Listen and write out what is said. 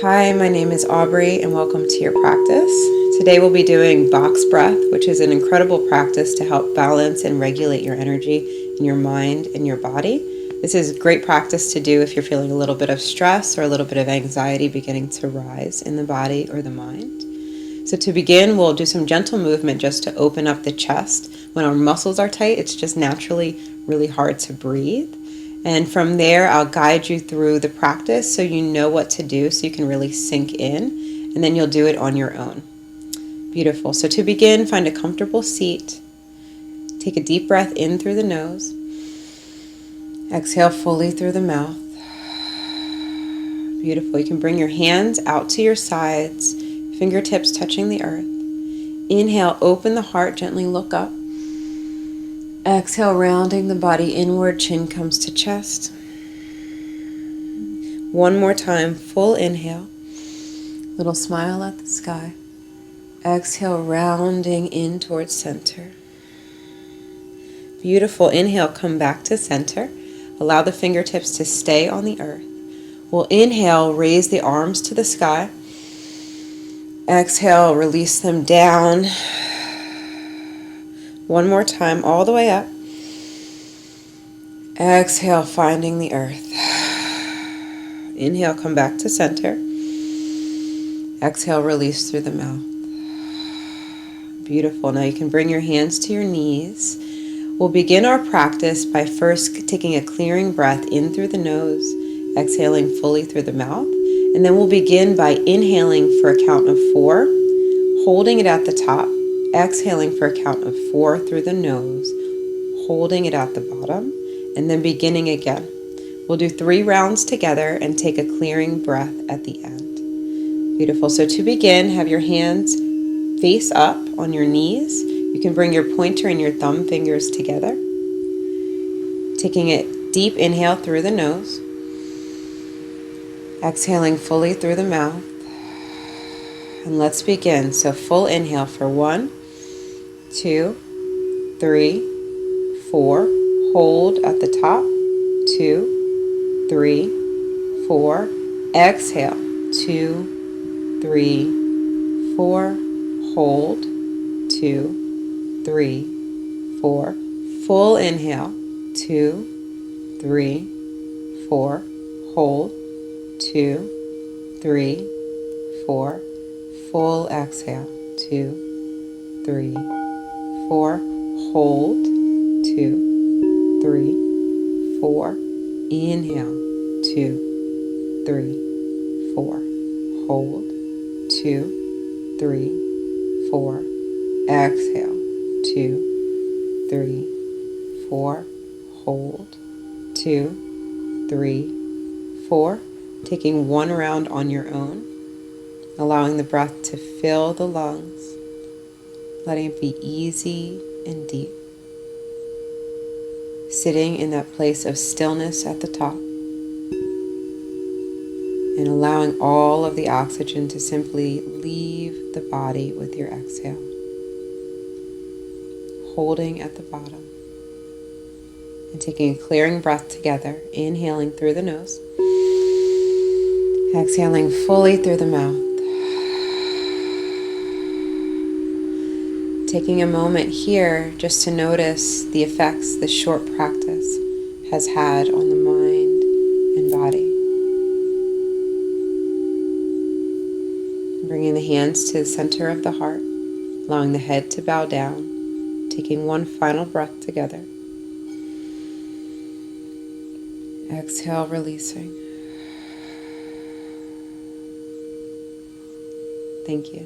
Hi, my name is Aubrey and welcome to your practice. Today we'll be doing box breath, which is an incredible practice to help balance and regulate your energy in your mind and your body. This is great practice to do if you're feeling a little bit of stress or a little bit of anxiety beginning to rise in the body or the mind. So to begin, we'll do some gentle movement just to open up the chest. When our muscles are tight, it's just naturally really hard to breathe. And from there, I'll guide you through the practice so you know what to do so you can really sink in, and then you'll do it on your own. Beautiful. So to begin, find a comfortable seat. Take a deep breath in through the nose. Exhale fully through the mouth. Beautiful. You can bring your hands out to your sides, fingertips touching the earth. Inhale, open the heart, gently look up. Exhale, rounding the body inward, chin comes to chest. One more time, full inhale. Little smile at the sky. Exhale, rounding in towards center. Beautiful. Inhale, come back to center. Allow the fingertips to stay on the earth. We'll inhale, raise the arms to the sky. Exhale, release them down. One more time, all the way up. Exhale, finding the earth. Inhale, come back to center. Exhale, release through the mouth. Beautiful. Now you can bring your hands to your knees. We'll begin our practice by first taking a clearing breath in through the nose, exhaling fully through the mouth. And then we'll begin by inhaling for a count of 4, holding it at the top. Exhaling for a count of 4 through the nose, holding it at the bottom, and then beginning again. We'll do 3 rounds together and take a clearing breath at the end. Beautiful. So to begin, have your hands face up on your knees. You can bring your pointer and your thumb fingers together. Taking a deep inhale through the nose, exhaling fully through the mouth. And let's begin. So full inhale for 1, 2, 3, 4. Hold at the top. 2, 3, 4. Exhale. 2, 3, 4. Hold. 2, 3, 4. Full inhale. 2, 3, 4. Hold. 2, 3, 4. Full exhale. 2, 3, 4. Hold. 2, 3, 4. Inhale. 2, 3, 4. Hold. 2, 3, 4. Exhale. 2, 3, 4. Hold. 2, 3, 4. Taking one round on your own. Allowing the breath to fill the lungs, letting it be easy and deep. Sitting in that place of stillness at the top, and allowing all of the oxygen to simply leave the body with your exhale. Holding at the bottom, and taking a clearing breath together, inhaling through the nose, exhaling fully through the mouth. Taking a moment here just to notice the effects this short practice has had on the mind and body. Bringing the hands to the center of the heart, allowing the head to bow down, taking one final breath together. Exhale, releasing. Thank you.